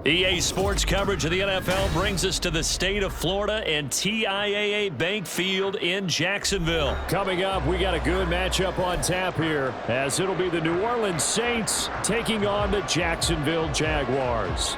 EA Sports coverage of the NFL brings us to the state of Florida and TIAA Bank Field in Jacksonville. Coming up, we got a good matchup on tap here, as it'll be the New Orleans Saints taking on the Jacksonville Jaguars.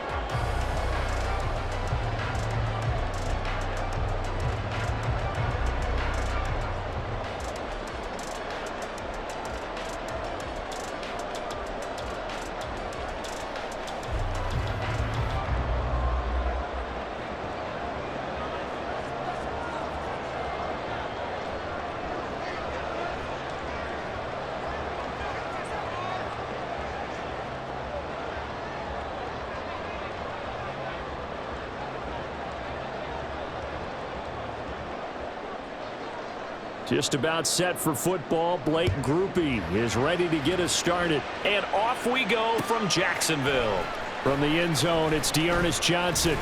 Just about set for football. Blake Groupie is ready to get us started. And off we go from Jacksonville. From the end zone, it's Dearness Johnson.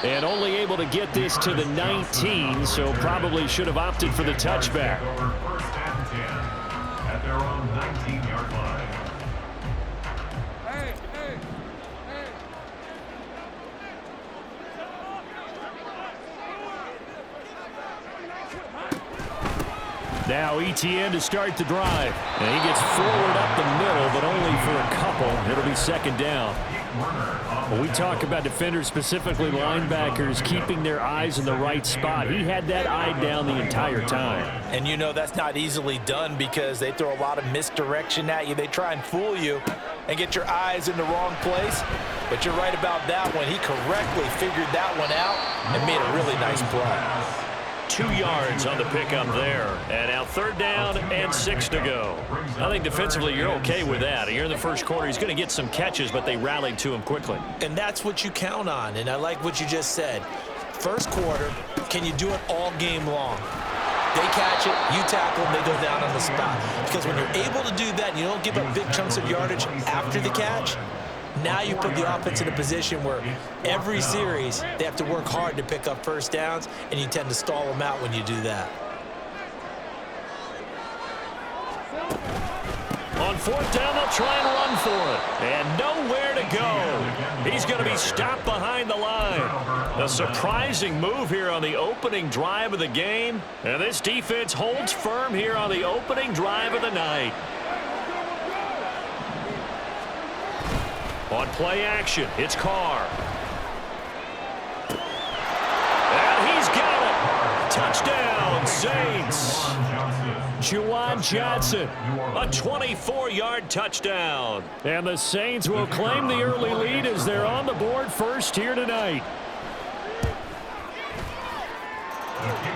And only able to get this to the 19, so probably should have opted for the touchback. First and 10 at their own 19-yard line. Now ETN to start the drive. And he gets forward up the middle, but only for a couple. It'll be second down. When we talk about defenders, specifically linebackers, keeping their eyes in the right spot, he had that eye down the entire time. And you know that's not easily done because they throw a lot of misdirection at you. They try and fool you and get your eyes in the wrong place. But you're right about that one. He correctly figured that one out and made a really nice play. 2 yards on the pickup there. And now third down and 6 to go. I think defensively you're okay with that. Here in the first quarter, he's going to get some catches, but they rallied to him quickly. And that's what you count on. And I like what you just said. First quarter, can you do it all game long? They catch it, you tackle them, they go down on the spot. Because when you're able to do that and you don't give up big chunks of yardage after the catch, now you put the offense in a position where every series they have to work hard to pick up first downs, and you tend to stall them out when you do that. On fourth down, they'll try and run for it. And nowhere to go. He's going to be stopped behind the line. A surprising move here on the opening drive of the game. And this defense holds firm here on the opening drive of the night. On play action, it's Carr. And he's got it. Touchdown, Saints. Juwan Johnson. A 24-yard touchdown. And the Saints will claim the early lead as they're on the board first here tonight.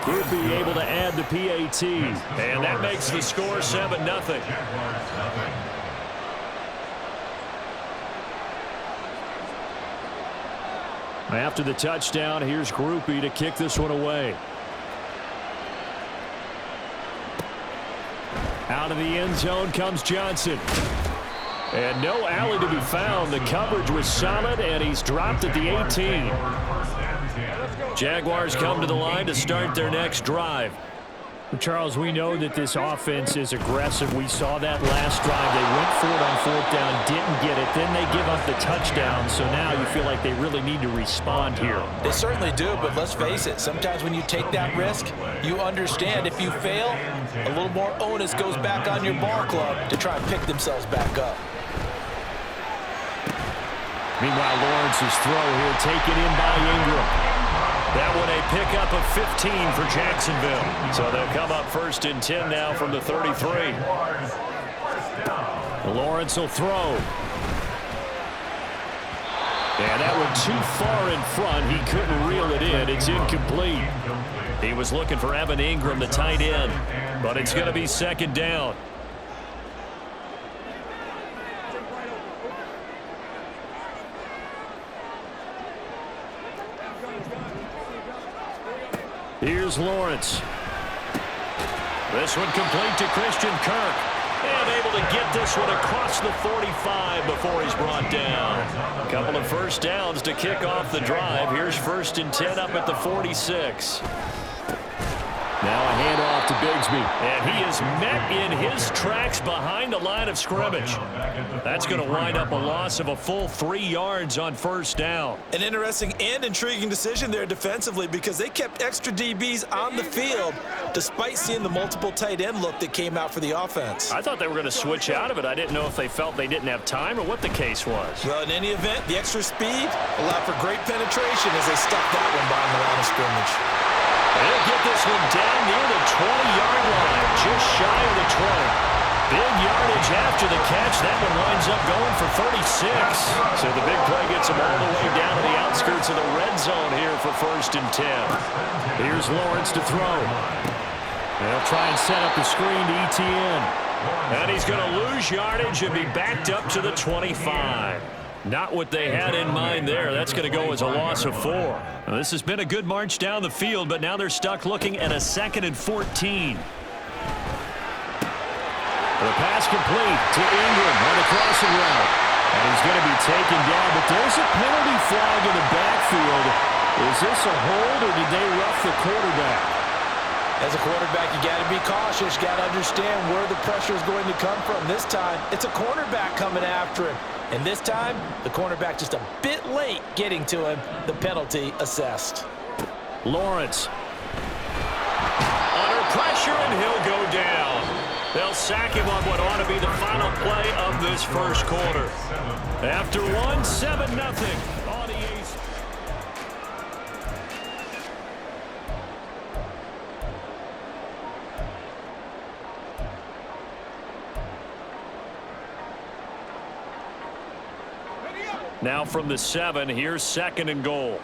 Groupie able to add the PAT. And that makes the score 7-0. After the touchdown, here's Groupie to kick this one away. Out of the end zone comes Johnson. And no alley to be found. The coverage was solid, and he's dropped at the 18. Jaguars come to the line to start their next drive. Charles, we know that this offense is aggressive. We saw that last drive. They went for it on 4th down, didn't get it. Then they give up the touchdown. So now you feel like they really need to respond here. They certainly do, but let's face it. Sometimes when you take that risk, you understand if you fail, a little more onus goes back on your ball club to try and pick themselves back up. Meanwhile, Lawrence's throw here taken in by Ingram. That one a pickup of 15 for Jacksonville. So they'll come up 1st and 10 now from the 33. Lawrence will throw. And that one too far in front. He couldn't reel it in. It's incomplete. He was looking for Evan Ingram, the tight end. But it's going to be 2nd down. Here's Lawrence. This one complete to Christian Kirk. And able to get this one across the 45 before he's brought down. A couple of 1st downs to kick off the drive. Here's 1st and 10 up at the 46. Now a handoff to Bigsby. And he is met in his tracks behind the line of scrimmage. That's going to wind up a loss of a full 3 yards on 1st down. An interesting and intriguing decision there defensively because they kept extra DBs on the field despite seeing the multiple tight end look that came out for the offense. I thought they were going to switch out of it. I didn't know if they felt they didn't have time or what the case was. Well, in any event, the extra speed allowed for great penetration as they stuck that one behind the line of scrimmage. They'll get this one down near the 20-yard line, just shy of the 20. Big yardage after the catch. That one winds up going for 36. So the big play gets them all the way down to the outskirts of the red zone here for 1st and 10. Here's Lawrence to throw. They'll try and set up the screen to ETN. And he's going to lose yardage and be backed up to the 25. Not what they had in mind there. That's going to go as a loss of 4. Now, this has been a good march down the field, but now they're stuck looking at a 2nd and 14. The pass complete to Ingram on the crossing route. And he's going to be taken down, but there's a penalty flag in the backfield. Is this a hold, or did they rough the quarterback? As a quarterback, you got to be cautious. You got to understand where the pressure is going to come from. This time, it's a cornerback coming after him. And this time, the cornerback just a bit late getting to him. The penalty assessed. Lawrence. Under pressure, and he'll go down. They'll sack him on what ought to be the final play of this 1st quarter. After one, 7-0 on the East. Now from the 7, here's 2nd and goal.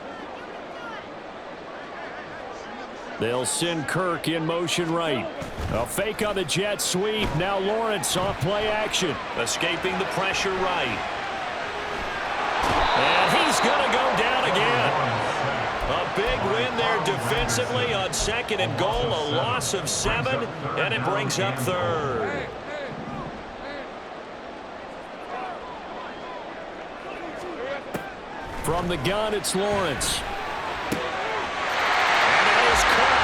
They'll send Kirk in motion right. A fake on the jet sweep. Now Lawrence off play action. Escaping the pressure right. And he's going to go down again. A big win there defensively on 2nd and goal. A loss of 7, and it brings up 3rd. From the gun, it's Lawrence. And it is caught.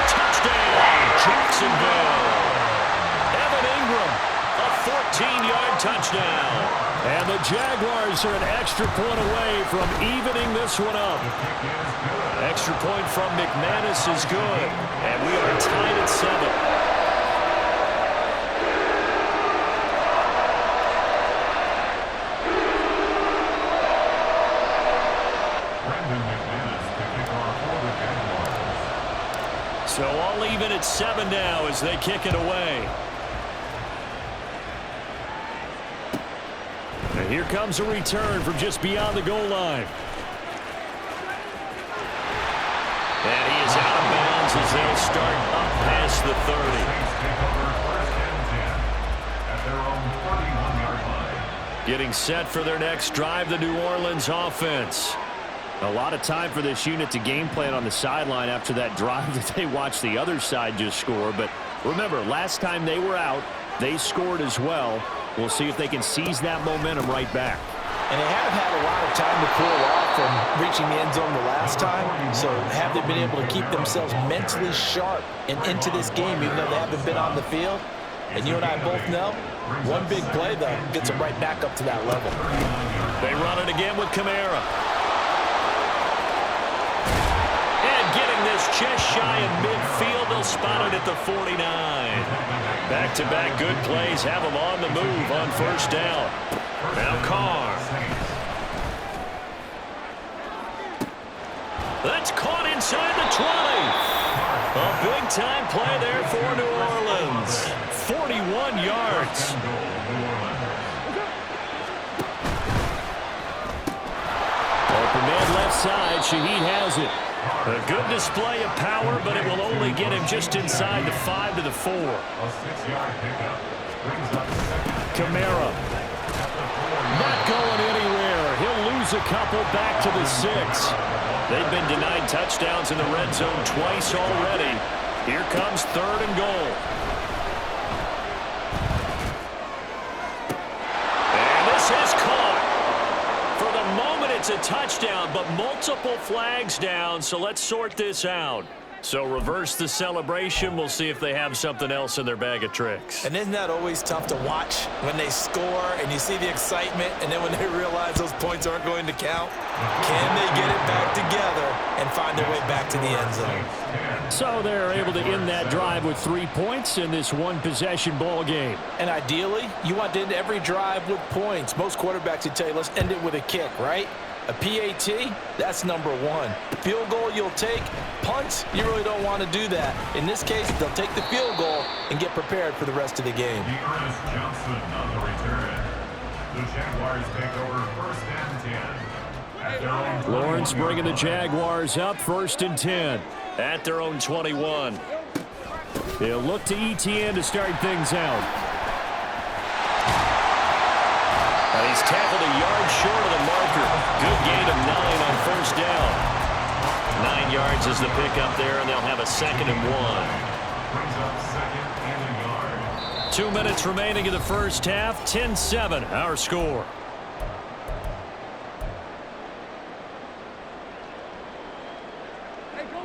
Touchdown, Jacksonville. Evan Ingram, a 14-yard touchdown. And the Jaguars are an extra point away from evening this one up. Extra point from McManus is good. And we are tied at 7. So all even at 7 now as they kick it away. And here comes a return from just beyond the goal line. And he is out of bounds as they'll start up past the 30. Getting set for their next drive, the New Orleans offense. A lot of time for this unit to game plan on the sideline after that drive that they watched the other side just score. But remember, last time they were out, they scored as well. We'll see if they can seize that momentum right back. And they have had a lot of time to cool off from reaching the end zone the last time. So have they been able to keep themselves mentally sharp and into this game, even though they haven't been on the field? And you and I both know, one big play, though, gets them right back up to that level. They run it again with Kamara. And getting this just shy of midfield, they'll spot it at the 49. Back-to-back good plays have them on the move on first down. Now Carr. That's caught inside the 20. A big-time play there for New Orleans. 41 yards. Open man left side. Shaheed has it. A good display of power, but it will only get him just inside the 5 to the 4. A 6-yard pickup brings up Kamara. Not going anywhere. He'll lose a couple back to the 6. They've been denied touchdowns in the red zone twice already. Here comes 3rd and goal. And this is caught. For the moment, it's a touchdown, but multiple flags down, so let's sort this out. So reverse the celebration. We'll see if they have something else in their bag of tricks. And isn't that always tough to watch when they score and you see the excitement, and then when they realize those points aren't going to count? Can they get it back together and find their way back to the end zone? So they're able to end that drive with 3 points in this one-possession ball game. And ideally, you want to end every drive with points. Most quarterbacks would tell you, let's end it with a kick, right? A PAT, that's number 1. Field goal you'll take. Punts, you really don't want to do that. In this case, they'll take the field goal and get prepared for the rest of the game. Dearest Johnson on the return. The Jaguars take over 1st and 10. At their own Lawrence bringing the Jaguars up 1st and 10. At their own 21. They'll look to ETN to start things out. He's tackled a yard short of the marker. Good gain of 9 on first down. 9 yards is the pickup there, and they'll have a 2nd and 1. brings up 2nd and a yard. 2 minutes remaining in the first half. 10-7, our score.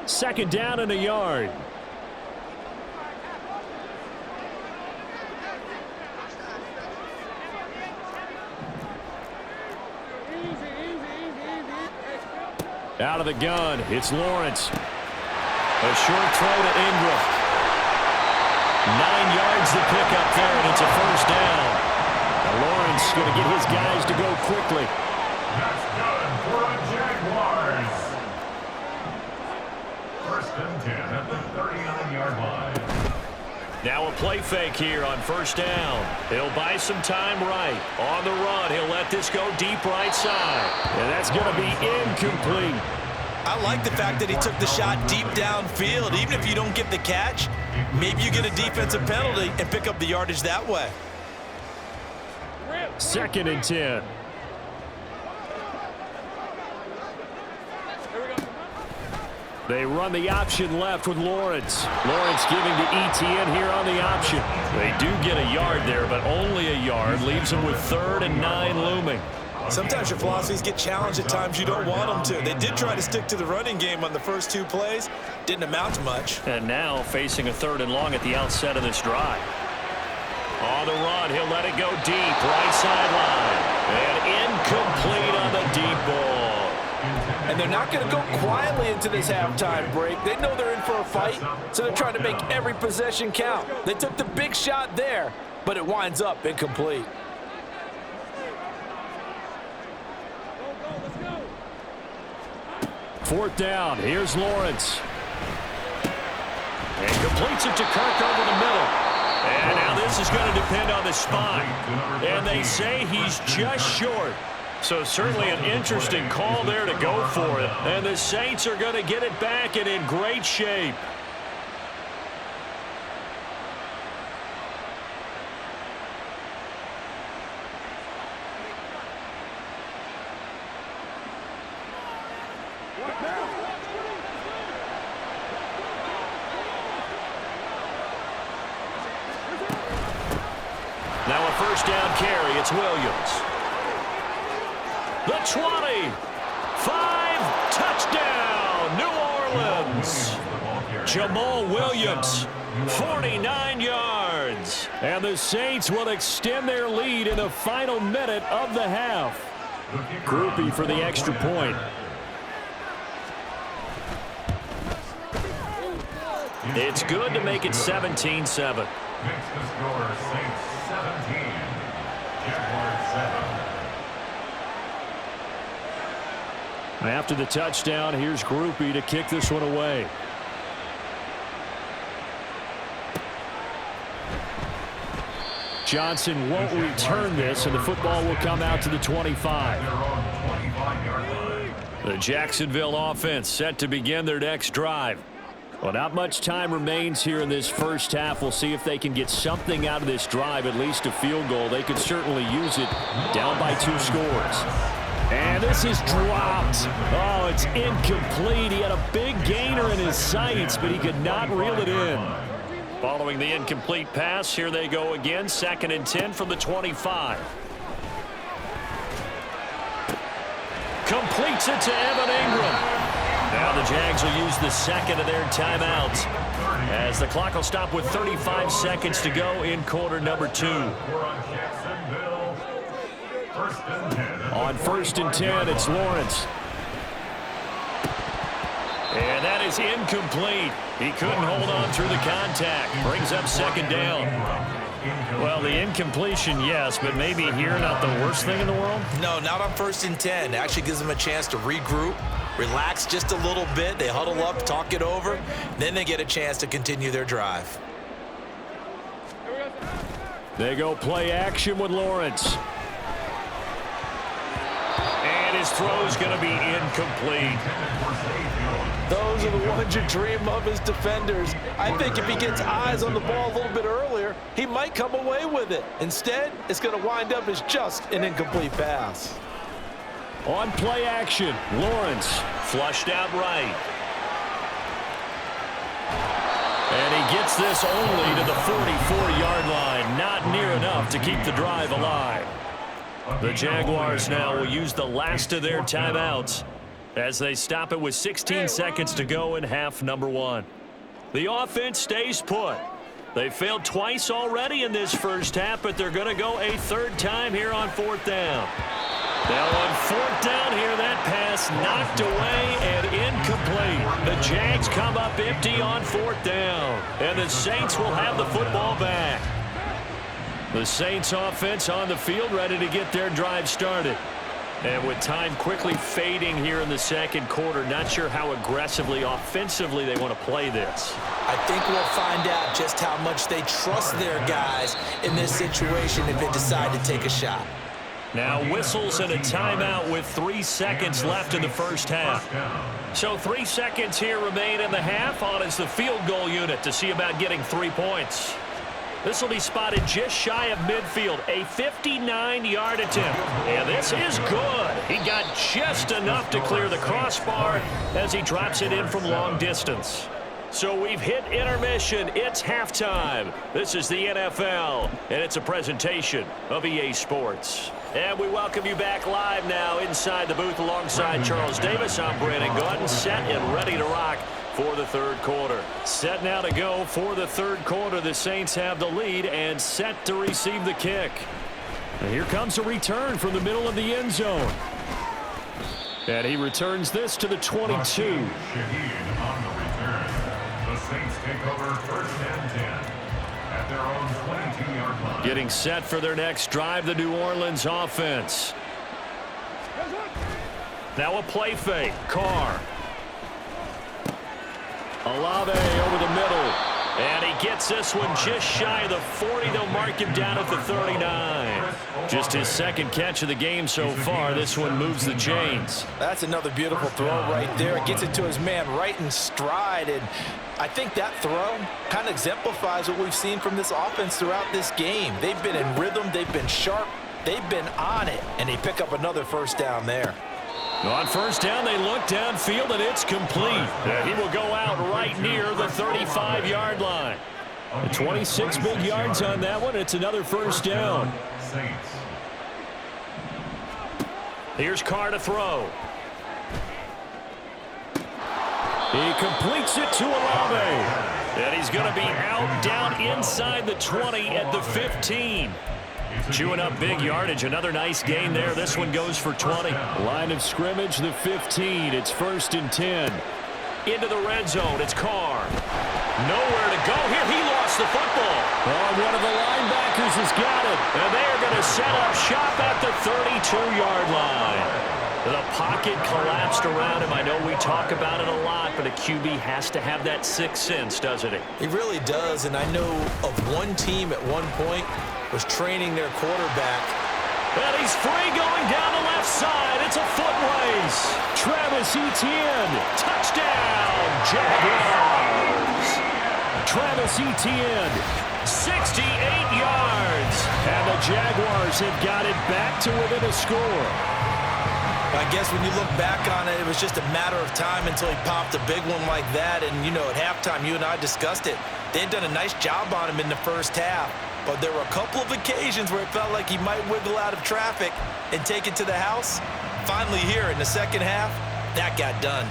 Second down and a yard. Out of the gun, it's Lawrence. A short throw to Ingram. 9 yards to pick up there, and it's a first down. Now Lawrence going to get his guys to go quickly. That's good for the Jaguars. 1st and 10 at the 39-yard line. Now a play fake here on first down. He'll buy some time right. On the run, he'll let this go deep right side. And that's going to be incomplete. I like the fact that he took the shot deep downfield. Even if you don't get the catch, maybe you get a defensive penalty and pick up the yardage that way. 2nd and 10. They run the option left with Lawrence. Lawrence giving to ETN here on the option. They do get a yard there, but only a yard. Leaves them with 3rd and 9 looming. Sometimes your philosophies get challenged at times you don't want them to. They did try to stick to the running game on the first 2 plays. Didn't amount to much. And now facing a 3rd and long at the outset of this drive. On the run, he'll let it go deep, right sideline. And incomplete on the deep ball. And they're not going to go quietly into this halftime break. They know they're in for a fight, so they're trying to make every possession count. They took the big shot there, but it winds up incomplete. Fourth down. Here's Lawrence. And completes it to Kirk over the middle. And now this is going to depend on the spot. And they say he's just short. So certainly an interesting call there to go for it. And the Saints are going to get it back and in great shape. Now a first down carry. It's Williams. The 20. 5. Touchdown, New Orleans. Jamal Williams, 49 yards. And the Saints will extend their lead in the final minute of the half. Groupie for the extra point. It's good to make it 17-7. Makes the score Saints 17. Jaguars 7. After the touchdown, here's Groupie to kick this one away. Johnson won't return this, and the football will come out to the 25. The Jacksonville offense set to begin their next drive. Well, not much time remains here in this first half. We'll see if they can get something out of this drive, at least a field goal. They could certainly use it, down by 2 scores. And this is dropped. Oh, it's incomplete. He had a big gainer in his sights, but he could not reel it in. Following the incomplete pass, here they go again. 2nd and 10 from the 25. Completes it to Evan Ingram. Now the Jags will use the second of their timeouts as the clock will stop with 35 seconds to go in quarter number 2. On 1st and 10, it's Lawrence. And that is incomplete. He couldn't hold on through the contact. Brings up 2nd down. Well, the incompletion, yes, but maybe here not the worst thing in the world? No, not on 1st and 10. It actually gives them a chance to regroup, relax just a little bit. They huddle up, talk it over. Then they get a chance to continue their drive. They go play action with Lawrence. And his throw is going to be incomplete. Those are the ones you dream of as defenders. I think if he gets eyes on the ball a little bit earlier, he might come away with it. Instead, it's going to wind up as just an incomplete pass. On play action, Lawrence. Flushed out right. And he gets this only to the 44-yard line. Not near enough to keep the drive alive. The Jaguars now will use the last of their timeouts as they stop it with 16 seconds to go in half number 1. The offense stays put. They failed twice already in this first half, but they're going to go a 3rd time here on 4th down. Now on 4th down here, that pass knocked away and incomplete. The Jags come up empty on 4th down, and the Saints will have the football back. The Saints offense on the field ready to get their drive started. And with time quickly fading here in the 2nd quarter, not sure how aggressively, offensively they want to play this. I think we'll find out just how much they trust their guys in this situation if they decide to take a shot. Now whistles and a timeout with 3 seconds left in the first half. So 3 seconds here remain in the half. On is the field goal unit to see about getting 3 points. This will be spotted just shy of midfield, a 59-yard attempt. And this is good. He got just enough to clear the crossbar as he drops it in from long distance. So we've hit intermission. It's halftime. This is the NFL, and it's a presentation of EA Sports. And we welcome you back live now inside the booth alongside Charles Davis. I'm Brandon Gordon, set and ready to rock for the 3rd quarter. Set now to go for the 3rd quarter. The Saints have the lead and set to receive the kick. And here comes a return from the middle of the end zone. And he returns this to the 22. On the return. The Saints take over 1st and 10 at their own 22-yard line. Getting set for their next drive, the New Orleans offense. Now a play fake. Carr. Olave over the middle. And he gets this one just shy of the 40. They'll mark him down at the 39. Just his 2nd catch of the game so far. This one moves the chains. That's another beautiful throw right there. It gets it to his man right in stride. And I think that throw kind of exemplifies what we've seen from this offense throughout this game. They've been in rhythm. They've been sharp. They've been on it. And they pick up another 1st down there. On 1st down, they look downfield, and it's complete. He will go out right near the 35-yard line. 26 big yards on that one. It's another 1st down. Here's Carr to throw. He completes it to Olave. And he's going to be out down inside the 20 at the 15. Chewing up big yardage. Another nice gain there. This one goes for 20. Line of scrimmage, the 15. It's 1st and 10. Into the red zone. It's Carr. Nowhere to go here. He lost the football. Oh, one of the linebackers has got it. And they are going to set up shop at the 32-yard line. The pocket collapsed around him. I know we talk about it a lot, but a QB has to have that sixth sense, doesn't he? He really does, and I know of one team at one point was training their quarterback. And he's free going down the left side. It's a foot race. Travis Etienne. Touchdown, Jaguars. Travis Etienne. 68 yards. And the Jaguars have got it back to within a score. I guess when you look back on it, it was just a matter of time until he popped a big one like that. And, you know, at halftime, you and I discussed it. They had done a nice job on him in the first half. But there were a couple of occasions where it felt like he might wiggle out of traffic and take it to the house. Finally here in the second half, that got done.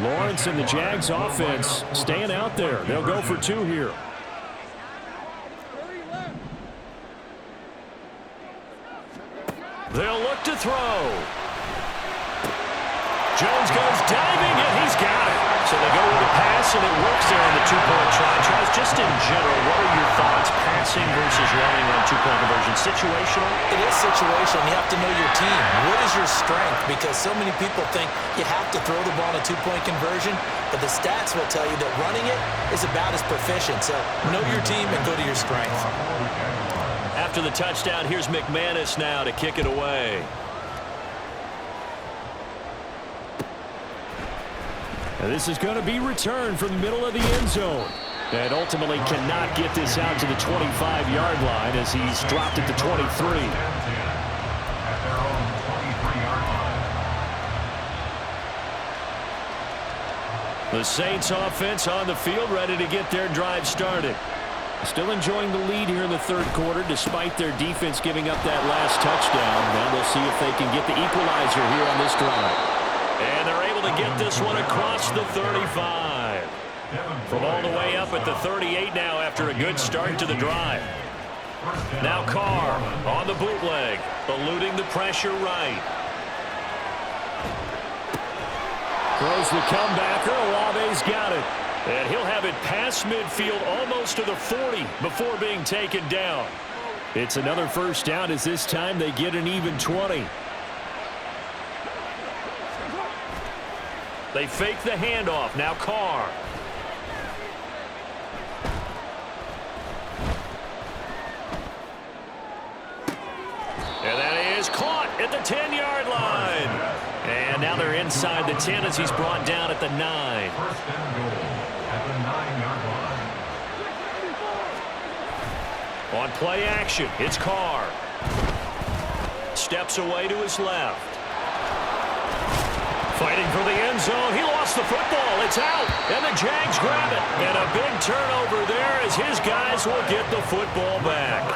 Lawrence and the Jags offense staying out there. They'll go for 2 here. They'll look to throw. Jones goes diving, and he's got it. So they go with a pass, and it works there on the two-point try. Charles, just in general, what are your thoughts, passing versus running on two-point conversion? Situational? It is situational. You have to know your team. What is your strength? Because so many people think you have to throw the ball in a two-point conversion, but the stats will tell you that running it is about as proficient. So know your team and go to your strength. After the touchdown, here's McManus now to kick it away. And this is going to be returned from the middle of the end zone. And ultimately cannot get this out to the 25-yard line as he's dropped at the 23. The Saints offense on the field, ready to get their drive started. Still enjoying the lead here in the third quarter despite their defense giving up that last touchdown. Now they'll see if they can get the equalizer here on this drive. And they're able to get this one across the 35. From all the way up at the 38 now after a good start to the drive. Now Carr on the bootleg, eluding the pressure right. Throws the comebacker. Olave's got it. And he'll have it past midfield almost to the 40 before being taken down. It's another first down as this time they get an even 20. They fake the handoff. Now Carr. And that is caught at the 10-yard line. And now they're inside the 10 as he's brought down at the 9. First and goal at the 9-yard line. On play action, it's Carr. Steps away to his left. Fighting for the end zone. He lost the football. It's out. And the Jags grab it. And a big turnover there as his guys will get the football back.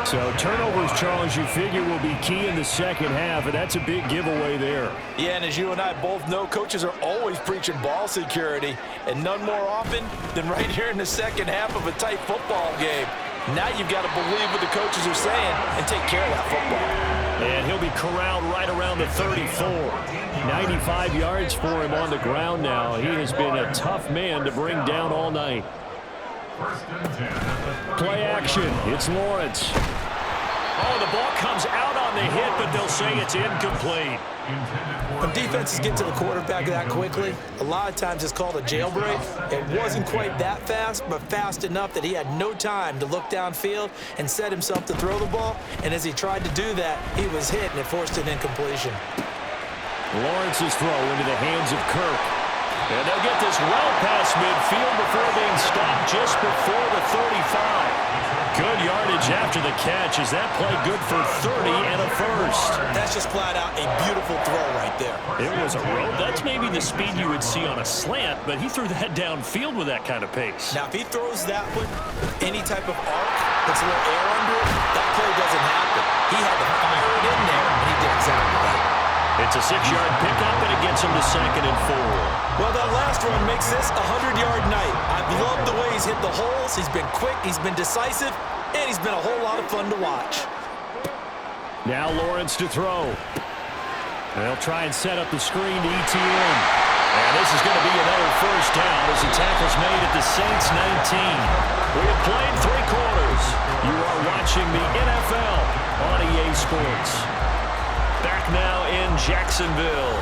So turnovers, Charles, you figure will be key in the second half, and that's a big giveaway there. Yeah, and as you and I both know, coaches are always preaching ball security, and none more often than right here in the second half of a tight football game. Now you've got to believe what the coaches are saying and take care of that football. And he'll be corralled right around the 34. 95 yards for him on the ground now. He has been a tough man to bring down all night. First and 10. Play action. It's Lawrence. Oh, the ball comes out on the hit, but they'll say it's incomplete. When defenses get to the quarterback that quickly, a lot of times it's called a jailbreak. It wasn't quite that fast, but fast enough that he had no time to look downfield and set himself to throw the ball. And as he tried to do that, he was hit, and it forced an incompletion. Lawrence's throw into the hands of Kirk. And they'll get this well past midfield before being stopped just before the 35. Good yardage after the catch. Is that play good for 30 and a first? That's just flat out a beautiful throw right there. It was a rope. That's maybe the speed you would see on a slant, but he threw that downfield with that kind of pace. Now, if he throws that with any type of arc, puts a little air under it, that play doesn't happen. He had to fire it in there, and he did exactly that. It's a 6-yard pickup, and it gets him to 2nd and 4. Well, that last run makes this a 100-yard night. I've loved the way he's hit the holes. He's been quick, he's been decisive, and he's been a whole lot of fun to watch. Now Lawrence to throw. They'll try and set up the screen to ETN. And this is going to be another first down as the tackle's made at the Saints 19. We have played 3 quarters. You are watching the NFL on EA Sports. Back now in Jacksonville.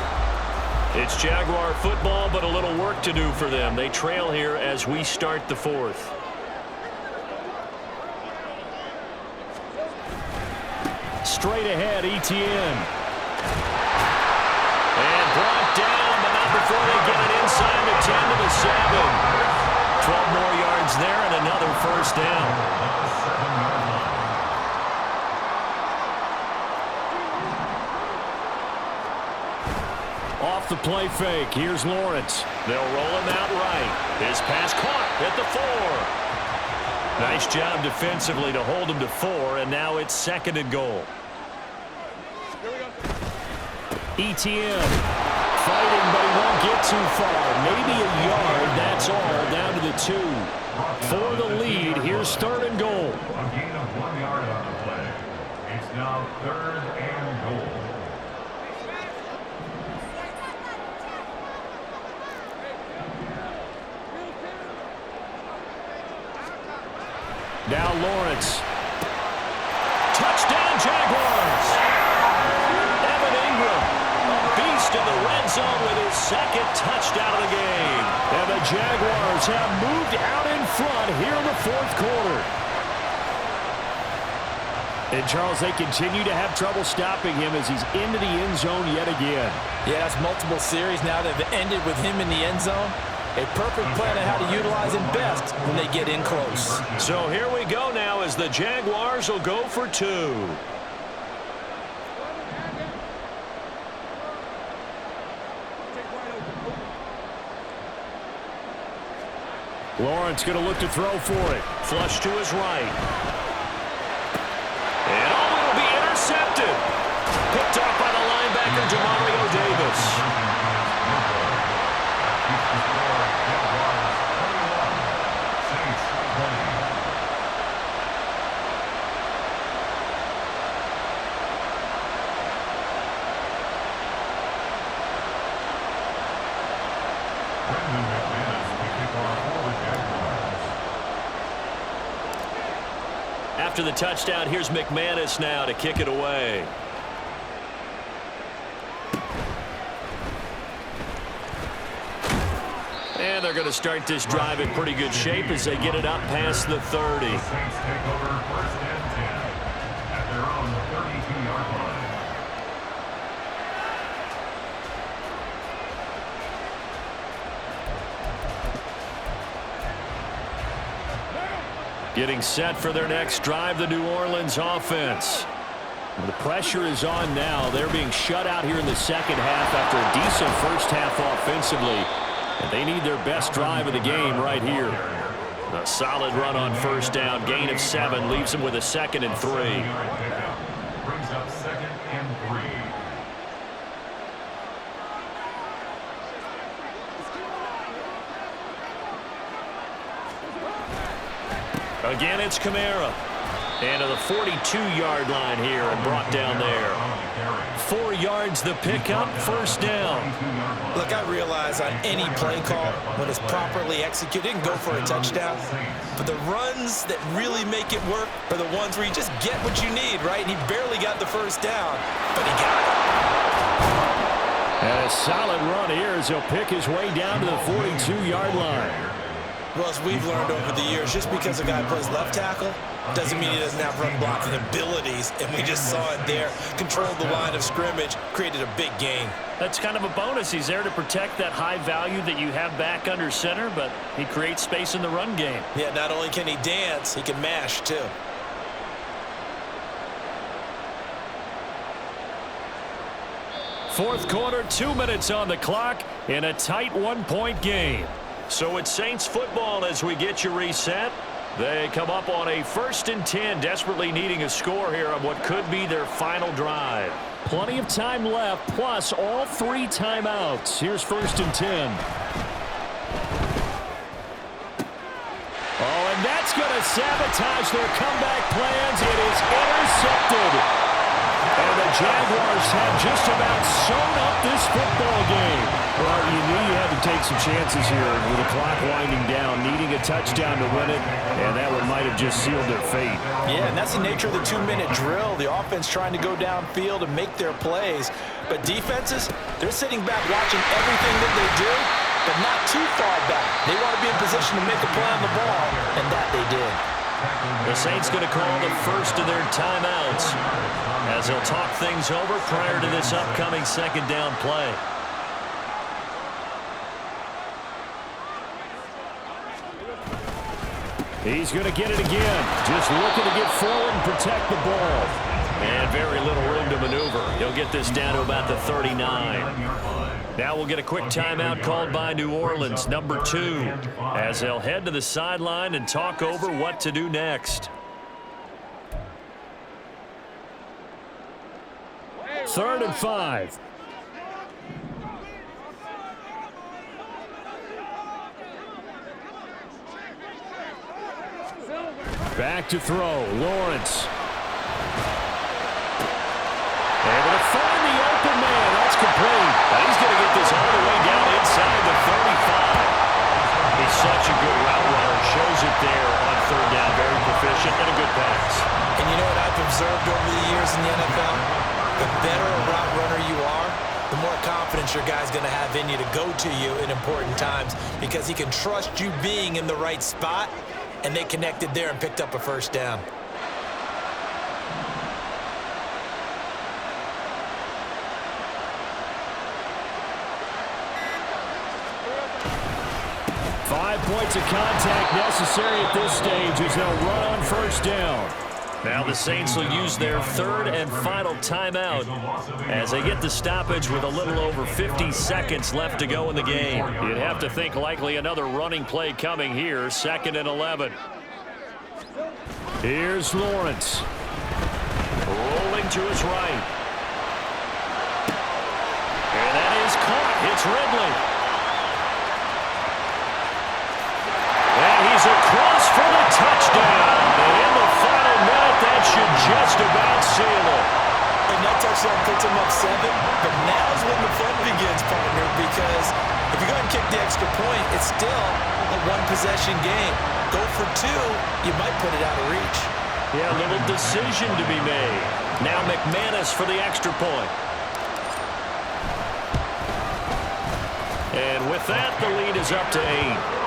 It's Jaguar football, but a little work to do for them. They trail here as we start the 4th. Straight ahead, ETN. And brought down, but not before they get it inside the 10 to the 7. 12 more yards there and another first down. Off the play fake. Here's Lawrence. They'll roll him out right. His pass caught at the 4. Nice job defensively to hold him to 4, and now it's 2nd and goal. ETN fighting, but he won't get too far. Maybe a yard, that's all, down to the 2. For the lead, here's 3rd and goal. A gain of 1 yard on the play. It's now 3rd and goal. Now Lawrence. Touchdown, Jaguars! Evan Ingram, a beast in the red zone with his 2nd touchdown of the game. And the Jaguars have moved out in front here in the 4th quarter. And, Charles, they continue to have trouble stopping him as he's into the end zone yet again. Yeah, that's multiple series now that have ended with him in the end zone. A perfect plan on how to utilize him best when they get in close. So here we go now as the Jaguars will go for 2. Lawrence going to look to throw for it. Flush to his right. And it'll be intercepted. Picked up by the linebacker, Demario Davis. After the touchdown, here's McManus now to kick it away. And they're going to start this drive in pretty good shape as they get it up past the 30. The Saints take over 1st and 10 at their own 32-yard line. Getting set for their next drive, the New Orleans offense. The pressure is on now. They're being shut out here in the 2nd half after a decent first half offensively. And they need their best drive of the game right here. A solid run on first down. Gain of 7 leaves them with a 2nd and 3. Brings up 2nd and 3. Again, it's Kamara. And to the 42-yard line here and brought down there. 4 yards the pickup, first down. Look, I realize on any play call, when it's properly executed, it can go for a touchdown. But the runs that really make it work are the ones where you just get what you need, right? And he barely got the first down, but he got it. And a solid run here as he'll pick his way down to the 42-yard line. Well, as we've learned over the years, just because a guy plays left tackle doesn't mean he doesn't have run blocking abilities, and we just saw it there. Controlled the line of scrimmage, created a big gain. That's kind of a bonus. He's there to protect that high value that you have back under center, but he creates space in the run game. Yeah, not only can he dance, he can mash, too. Fourth quarter, 2 minutes on the clock in a tight 1-point game. So it's Saints football as we get you reset. They come up on a 1st and 10, desperately needing a score here on what could be their final drive. Plenty of time left, plus all 3 timeouts. Here's 1st and 10. Oh, and that's going to sabotage their comeback plans. It is intercepted. And the Jaguars have just about sewn up this football game. Well, you knew you had to take some chances here with the clock winding down, needing a touchdown to win it, and that one might have just sealed their fate. Yeah, and that's the nature of the 2-minute drill. The offense trying to go downfield and make their plays. But defenses, they're sitting back watching everything that they do, but not too far back. They want to be in position to make a play on the ball, and that they did. The Saints going to call the first of their timeouts as they'll talk things over prior to this upcoming 2nd down play. He's going to get it again. Just looking to get forward and protect the ball. And very little room to maneuver. He'll get this down to about the 39. Now we'll get a quick timeout called by New Orleans, number 2, as they'll head to the sideline and talk over what to do next. 3rd and 5. Back to throw. Lawrence. Able to find the open man. That's complete. He's going to get this all the way down inside the 35. He's such a good route runner. Shows it there on 3rd down. Very proficient and a good pass. And you know what I've observed over the years in the NFL? The better a route runner you are, the more confidence your guy's going to have in you to go to you in important times because he can trust you being in the right spot, and they connected there and picked up a 1st down. Points of contact necessary at this stage as they'll run on 1st down. Now the Saints will use their 3rd and final timeout as they get the stoppage with a little over 50 seconds left to go in the game. You'd have to think likely another running play coming here, 2nd and 11. Here's Lawrence. Rolling to his right. And that is caught. It's Ridley. He's across for the touchdown. And in the final minute, that should just about seal it. And that touchdown puts him up 7. But now's when the fun begins, partner, because if you go ahead and kick the extra point, it's still a 1-possession game. Go for 2, you might put it out of reach. Yeah, a little decision to be made. Now McManus for the extra point. And with that, the lead is up to 8.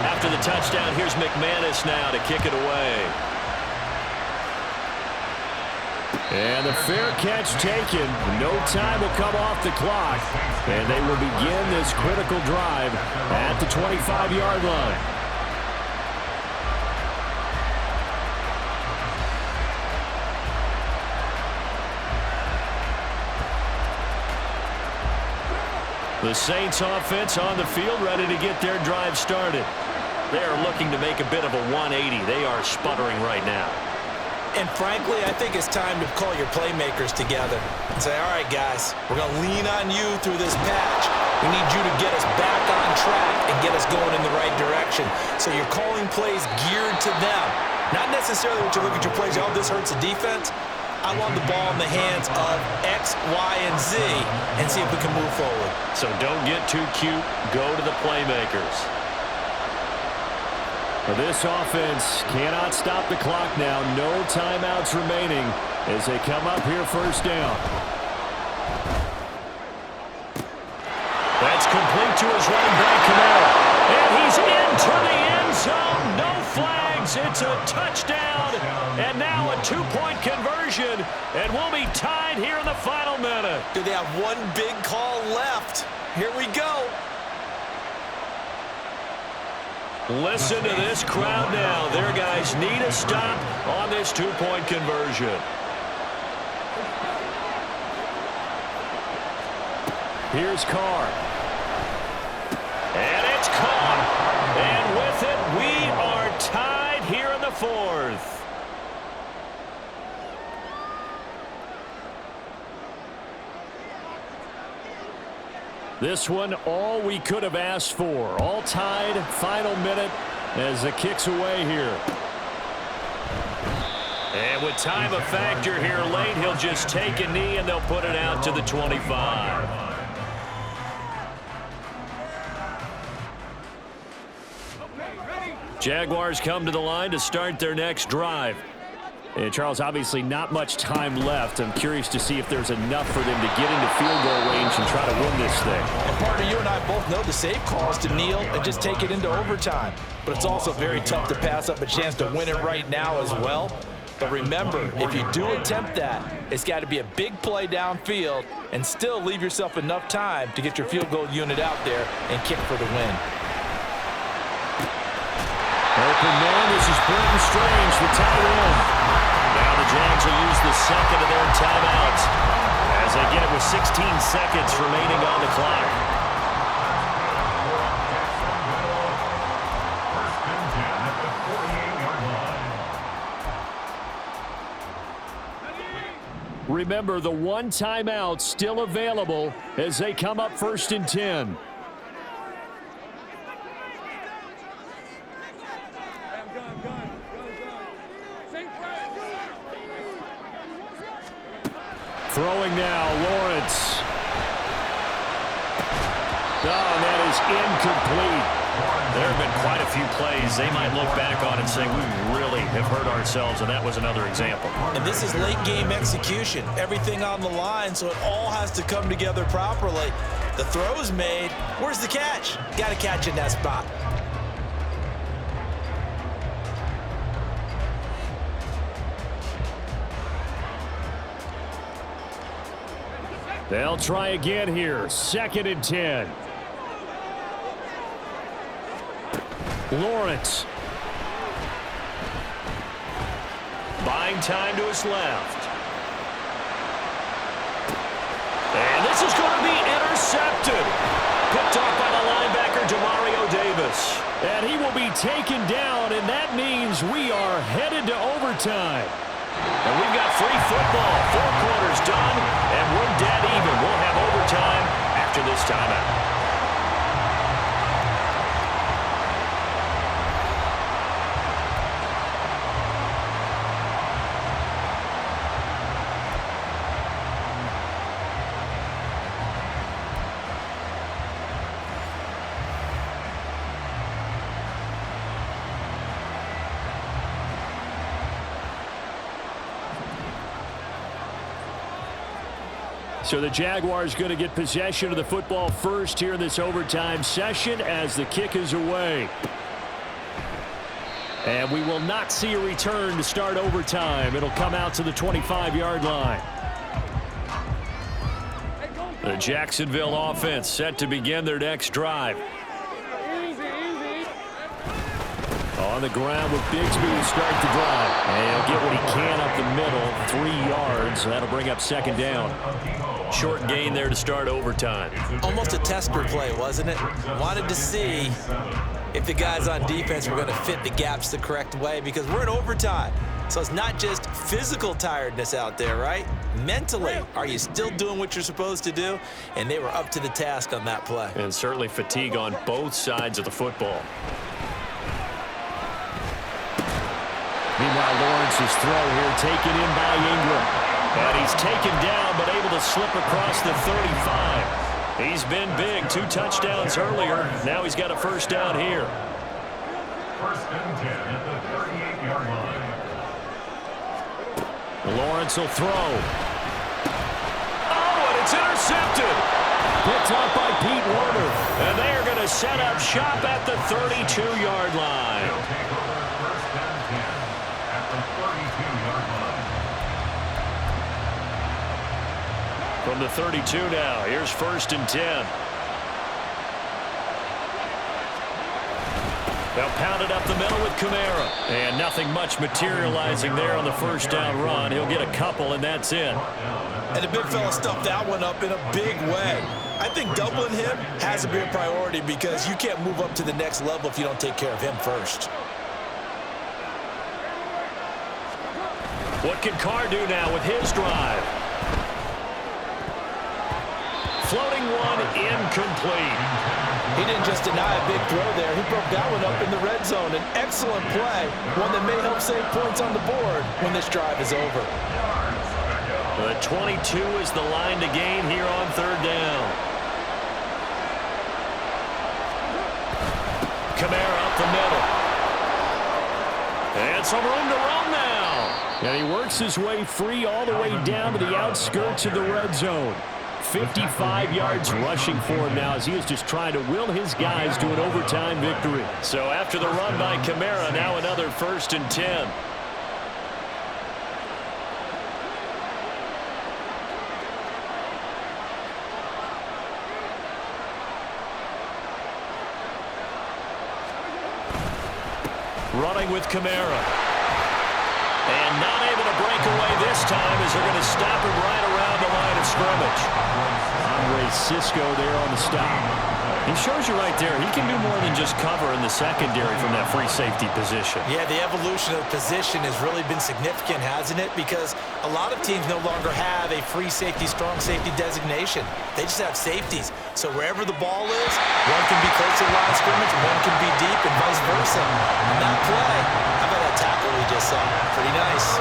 After the touchdown, here's McManus now to kick it away. And the fair catch taken. No time will come off the clock. And they will begin this critical drive at the 25-yard line. The Saints offense on the field, ready to get their drive started. They are looking to make a bit of a 180. They are sputtering right now. And frankly, I think it's time to call your playmakers together and say, all right, guys, we're going to lean on you through this patch. We need you to get us back on track and get us going in the right direction. So you're calling plays geared to them. Not necessarily when you look at your plays, oh, this hurts the defense. I want the ball in the hands of X, Y, and Z and see if we can move forward. So don't get too cute. Go to the playmakers. This offense cannot stop the clock now. No timeouts remaining as they come up here 1st down. That's complete to his running back, Kamara. And he's into the end zone. No flags. It's a touchdown. And now a 2-point conversion. And we'll be tied here in the final minute. Do they have one big call left? Here we go. Listen to this crowd now. Their guys need a stop on this 2-point conversion. Here's Carr. And it's caught. And with it, we are tied here in the fourth. This one, all we could have asked for. All tied, final minute as the kick's away here. And with time a factor here late, he'll just take a knee and they'll put it out to the 25. Jaguars come to the line to start their next drive. And Charles, obviously not much time left. I'm curious to see if there's enough for them to get into field goal range and try to win this thing. And partner, you and I both know the safe call is to kneel and just take it into overtime. But it's also very tough to pass up a chance to win it right now as well. But remember, if you do attempt that, it's got to be a big play downfield and still leave yourself enough time to get your field goal unit out there and kick for the win. Open man, this is Burton Strange, the tight end. Now the Jags will use the second of their timeouts as they get it with 16 seconds remaining on the clock. First and 10 at the 48-yard line. Remember, the one timeout still available as they come up 1st and 10. Throwing now, Lawrence. Oh, and that is incomplete. There have been quite a few plays they might look back on and say, we really have hurt ourselves, and that was another example. And this is late game execution. Everything on the line, so it all has to come together properly. The throw's made. Where's the catch? Got to catch in that spot. They'll try again here. 2nd and 10. Lawrence. Buying time to his left. And this is going to be intercepted. Picked off by the linebacker, Demario Davis. And he will be taken down, and that means we are headed to overtime. And we've got free football. 4 quarters done, and we're dead even. We'll have overtime after this timeout. So the Jaguars going to get possession of the football first here in this overtime session as the kick is away. And we will not see a return to start overtime. It'll come out to the 25-yard line. The Jacksonville offense set to begin their next drive. On the ground with Bigsby to start the drive. And he'll get what he can up the middle, 3 yards. That'll bring up 2nd down. Short gain there to start overtime. Almost a tester play, wasn't it? Wanted to see if the guys on defense were going to fit the gaps the correct way because we're in overtime. So it's not just physical tiredness out there, right? Mentally, are you still doing what you're supposed to do? And they were up to the task on that play. And certainly fatigue on both sides of the football. Meanwhile, Lawrence's throw here taken in by Ingram. And he's taken down, but able to slip across the 35. He's been big. 2 touchdowns earlier. Now he's got a first down here. First and 10 at the 38-yard line. Lawrence will throw. Oh, and it's intercepted. Picked up by Pete Werner. And they are going to set up shop at the 32-yard line. They'll take over first and 10 at the 32-yard line. From the 32 now, here's 1st and 10. They'll pound it up the middle with Kamara. And nothing much materializing there on the first down run. He'll get a couple, and that's it. And the big fella stuffed that one up in a big way. I think doubling him has to be a priority because you can't move up to the next level if you don't take care of him first. What can Carr do now with his drive? Floating one, incomplete. He didn't just deny a big throw there. He broke that one up in the red zone. An excellent play, one that may help save points on the board when this drive is over. The 22 is the line to gain here on third down. Kamara up the middle. And some room to run now. And he works his way free all the way down to the outskirts of the red zone. 55 yards rushing for him now as he is just trying to will his guys to an overtime victory. So after the run by Kamara, now another 1st and 10. Running with Kamara. And not able to break away this time as they're going to stop him right around the line of scrimmage. Andre Cisco there on the stop. He shows you right there, he can do more than just cover in the secondary from that free safety position. Yeah, the evolution of the position has really been significant, hasn't it? Because a lot of teams no longer have a free safety, strong safety designation. They just have safeties. So wherever the ball is, one can be close to the line of scrimmage, one can be deep, and vice versa. And that play, how about that tackle we just saw? Pretty nice.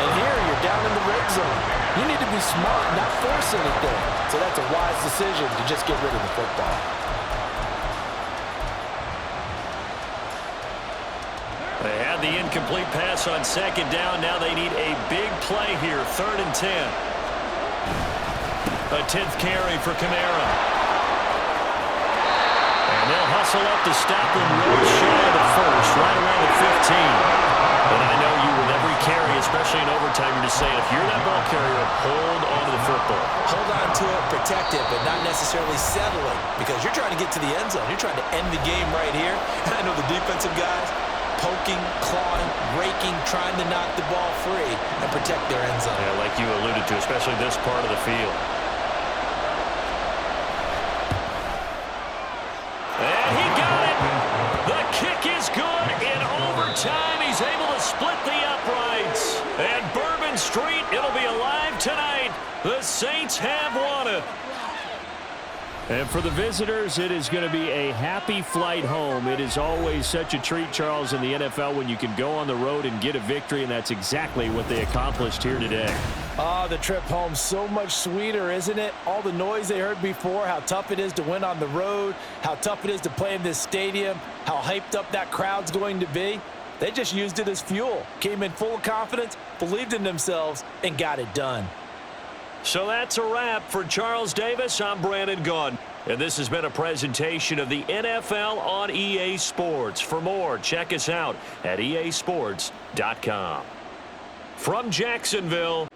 And here you're down in the red zone. You need to be smart, not force anything. So that's a wise decision to just get rid of the football. They had the incomplete pass on second down. Now they need a big play here, 3rd and 10. A 10th carry for Kamara. And they'll hustle up to stop him right shy of the first, right around the 15. And I know you with every carry, especially in overtime, you're just saying, if you're that ball carrier, hold on to the football. Hold on to it, protect it, but not necessarily settling because you're trying to get to the end zone. You're trying to end the game right here. And I know the defensive guys poking, clawing, raking, trying to knock the ball free and protect their end zone. Yeah, like you alluded to, especially this part of the field. And he got it. The kick is good in overtime. He's able to split the uprights. And Bourbon Street, it'll be alive tonight. The Saints have won it. And for the visitors, it is going to be a happy flight home. It is always such a treat, Charles, in the NFL when you can go on the road and get a victory, and that's exactly what they accomplished here today. Oh, the trip home so much sweeter, isn't it? All the noise they heard before, how tough it is to win on the road, how tough it is to play in this stadium, how hyped up that crowd's going to be. They just used it as fuel, came in full of confidence, believed in themselves, and got it done. So that's a wrap for Charles Davis. I'm Brandon Gaudin. And this has been a presentation of the NFL on EA Sports. For more, check us out at easports.com. From Jacksonville,